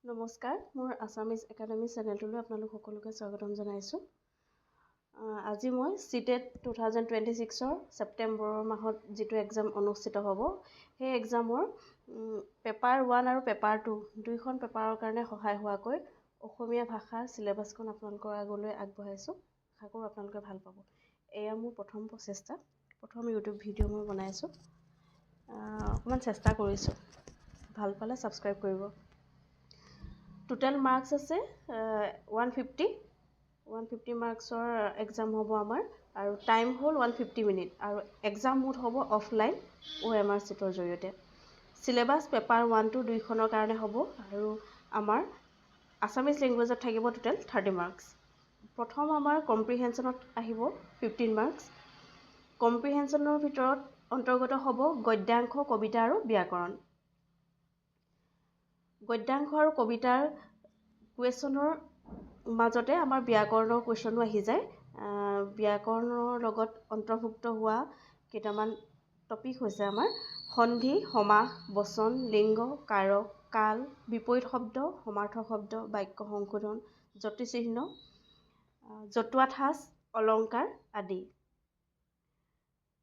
নমস্কাৰ, মোৰ Assamese academy চেনেলটোলৈ আপোনালোক সকলোকে স্বাগতম জনাইছোঁ। আজি মই CTET 2026 ছেপ্টেম্বৰ মাহত যিটো এক্সাম অনুষ্ঠিত হ'ব, সেই এক্সামৰ পেপাৰ 1 আৰু পেপাৰ 2 দুইখন পেপাৰৰ কাৰণে সহায় হোৱাকৈ অসমীয়া ভাষাৰ চিলেবাছখন আপোনালোকৰ আগলৈ আগবঢ়াইছোঁ। আশা কৰোঁ আপোনালোকে ভাল পাব। এয়া মোৰ প্ৰথম প্ৰচেষ্টা, প্ৰথম ইউটিউব ভিডিঅ' মই বনাইছোঁ। অকণমান চেষ্টা কৰিছোঁ, ভাল পালে ছাবস্ক্ৰাইব কৰিব। টোটেল মাৰ্কছ আছে 150 মাৰ্কছৰ এক্সাম হ'ব আমাৰ, আৰু টাইম হ'ল 150 মিনিট, আৰু এক্সাম মোড হ'ব অফলাইন OMR চিটৰ জৰিয়তে। চিলেবাছ পেপাৰ 1, 2 দুইখনৰ কাৰণে হ'ব, আৰু আমাৰ আছামিজ লেংগুৱেজত থাকিব টোটেল 30 মাৰ্কছ। প্ৰথম আমাৰ কম্প্ৰিহেনশ্যনত আহিব 15 মাৰ্কছ। কম্প্ৰিহেনশ্যনৰ ভিতৰত অন্তৰ্গত হ'ব গদ্যাংশ, কবিতা আৰু ব্যাকৰণ। গদ্যাংশ আৰু কবিতাৰ কুৱেশ্যনৰ মাজতে আমাৰ ব্যাকৰণৰ কুৱেশ্যনো আহি যায়। ব্যাকৰণৰ লগত অন্তৰ্ভুক্ত হোৱা কেইটামান টপিক হৈছে আমাৰ সন্ধি, সমাস, বচন, লিংগ, কাৰক, কাল, বিপৰীত শব্দ, সমাৰ্থক শব্দ, বাক্য সংশোধন, যতিচিহ্ন, জতুৱা ঠাঁচ, অলংকাৰ আদি।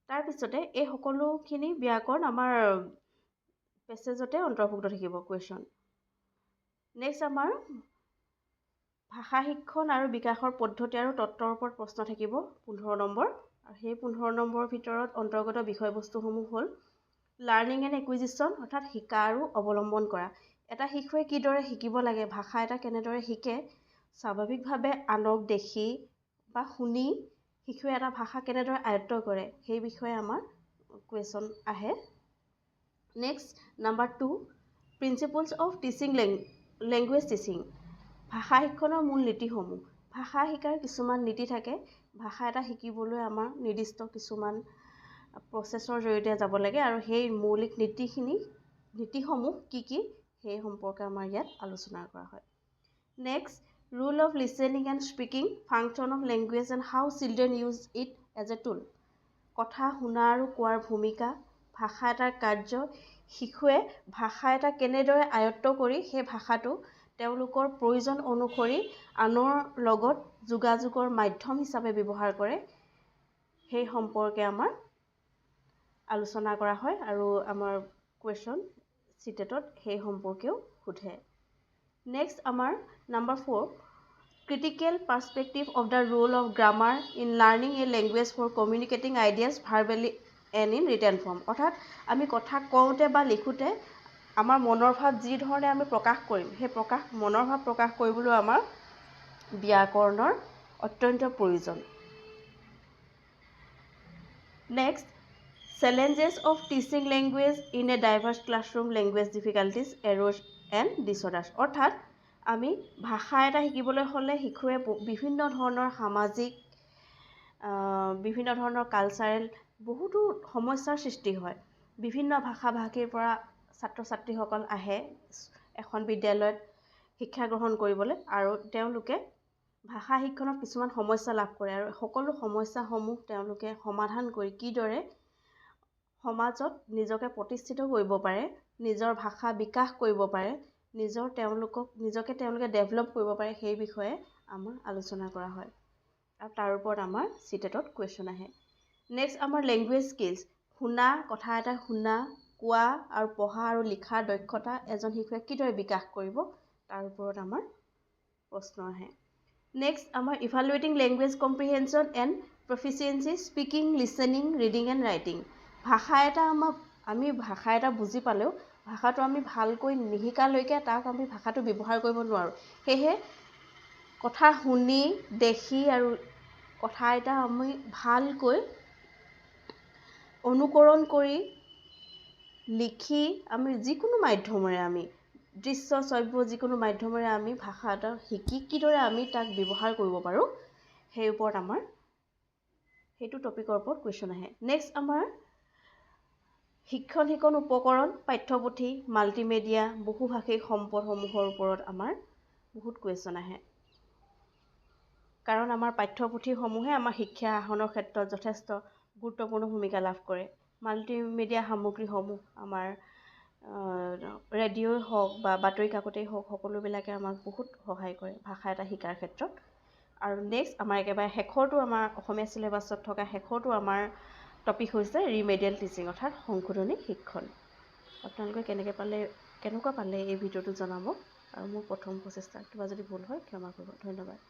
তাৰপিছতে এই সকলোখিনি ব্যাকৰণ আমাৰ পেছেজতে অন্তৰ্ভুক্ত থাকিব কুৱেশ্যন। নেক্সট আমাৰ ভাষা শিক্ষণ আৰু বিকাশৰ পদ্ধতি আৰু তত্ত্বৰ ওপৰত প্ৰশ্ন থাকিব 15 নম্বৰ, আৰু সেই 15 নম্বৰৰ ভিতৰত অন্তৰ্গত বিষয়বস্তুসমূহ হ'ল লাৰ্ণিং এণ্ড একুইজিশ্যন, অৰ্থাৎ শিকা আৰু অৱলম্বন কৰা। এটা শিশুৱে কিদৰে শিকিব লাগে, ভাষা এটা কেনেদৰে শিকে, স্বাভাৱিকভাৱে আনক দেখি বা শুনি শিশুৱে এটা ভাষা কেনেদৰে আয়ত্ত কৰে, সেই বিষয়ে আমাৰ কুৱেশ্যন আহে। Next number 2, principles of teaching language teaching, ভাষা শিক্ষণৰ মূল নীতিসমূহ। ভাষা শিকাৰ কিছুমান নীতি থাকে। ভাষা এটা শিকিবলৈ আমাৰ নিৰ্দিষ্ট কিছুমান প্ৰচেছৰ জৰিয়তে যাব লাগে, আৰু সেই মৌলিক নীতিসমূহ কি কি সেই সম্পৰ্কে আমাৰ ইয়াত আলোচনা কৰা হয়। Next rule of listening and speaking, function of language and how children use it as a tool, কথা শুনা আৰু কোৱাৰ ভূমিকা, ভাষা এটাৰ কাৰ্য, শিশুৱে ভাষা এটা কেনেদৰে আয়ত্ত কৰি সেই ভাষাটো তেওঁলোকৰ প্ৰয়োজন অনুসৰি আনৰ লগত যোগাযোগৰ মাধ্যম হিচাপে ব্যৱহাৰ কৰে, সেই সম্পৰ্কে আমাৰ আলোচনা কৰা হয়, আৰু আমাৰ কুৱেশ্যন CTETত সেই সম্পৰ্কেও সোধে। নেক্সট আমাৰ number 4, critical perspective of the role of grammar in learning a language for communicating ideas verbally and in written form, অৰ্থাৎ আমি কথা কওঁতে বা লিখোঁতে আমাৰ মনৰ ভাৱ যি ধৰণে আমি প্ৰকাশ কৰিম, সেই মনৰ ভাৱ প্ৰকাশ কৰিবলৈ আমাৰ ব্যাকৰণৰ অত্যন্ত প্ৰয়োজন। Next challenges of teaching language in a diverse classroom, language difficulties, errors and disorders, অৰ্থাৎ আমি ভাষা এটা শিকিবলৈ হ'লে শিশুৱে বিভিন্ন ধৰণৰ সামাজিক, বিভিন্ন ধৰণৰ কালচাৰেল বহুতো সমস্যাৰ সৃষ্টি হয়। বিভিন্ন ভাষা ভাষীৰ পৰা ছাত্ৰ ছাত্ৰীসকল আহে এখন বিদ্যালয়ত শিক্ষা গ্ৰহণ কৰিবলৈ, আৰু তেওঁলোকে ভাষা শিক্ষণত কিছুমান সমস্যা লাভ কৰে, আৰু সকলো সমস্যাসমূহ তেওঁলোকে সমাধান কৰি কিদৰে সমাজত নিজকে প্ৰতিষ্ঠিত কৰিব পাৰে, নিজৰ ভাষা বিকাশ কৰিব পাৰে, নিজকে তেওঁলোকে ডেভেলপ কৰিব পাৰে, সেই বিষয়ে আমাৰ আলোচনা কৰা হয়, আৰু তাৰ ওপৰত আমাৰ CTETত কুৱেশ্যন আহে। নেক্সট আমাৰ লেংগুৱেজ স্কিলছ, শুনা, কথা এটা শুনা, কোৱা আৰু পঢ়া আৰু লিখাৰ দক্ষতা এজন শিশুৱে কিদৰে বিকাশ কৰিব, তাৰ ওপৰত আমাৰ প্ৰশ্ন আহে। নেক্সট আমাৰ evaluating language comprehension and proficiency, speaking, listening, reading and writing, আমি ভাষা এটা বুজি পালেও ভাষাটো আমি ভালকৈ নিশিকালৈকে তাক আমি ভাষাটো ব্যৱহাৰ কৰিব নোৱাৰোঁ। সেয়েহে কথা শুনি, দেখি আৰু কথা এটা আমি ভালকৈ অনুকৰণ কৰি লিখি, আমি যিকোনো মাধ্যমেৰে আমি দৃশ্য শ্ৰব্য যিকোনো মাধ্যমেৰে আমি ভাষা এটা শিকি কিদৰে আমি তাক ব্যৱহাৰ কৰিব পাৰোঁ, সেই ওপৰত আমাৰ সেইটো টপিকৰ ওপৰত কুৱেশ্যন আহে। নেক্সট আমাৰ শিক্ষণ উপকৰণ, পাঠ্যপুথি, মাল্টিমেডিয়া, বহুভাষিক সম্পদসমূহৰ ওপৰত আমাৰ বহুত কুৱেশ্যন আহে, কাৰণ আমাৰ পাঠ্যপুথিসমূহে আমাৰ শিক্ষা আহৰণৰ ক্ষেত্ৰত যথেষ্ট গুৰুত্বপূৰ্ণ ভূমিকা লাভ কৰে। মাল্টিমেডিয়া সামগ্ৰীসমূহ আমাৰ ৰেডিঅ'ই হওক বা বাতৰি কাকতেই হওক সকলোবিলাকে আমাক বহুত সহায় কৰে ভাষা এটা শিকাৰ ক্ষেত্ৰত। আৰু নেক্সট আমাৰ একেবাৰে শেষৰটো আমাৰ অসমীয়া চিলেবাছত থকা শেষৰটো আমাৰ টপিক হৈছে ৰিমেডিয়েল টিচিং অৰ্থাৎ সংশোধনী শিক্ষণ। আপোনালোকে কেনেকুৱা পালে এই ভিডিঅ'টো জনাব আৰু মোৰ প্ৰথম প্ৰচেষ্টা কিবা যদি ভুল হয় ক্ষমা কৰিব। ধন্যবাদ।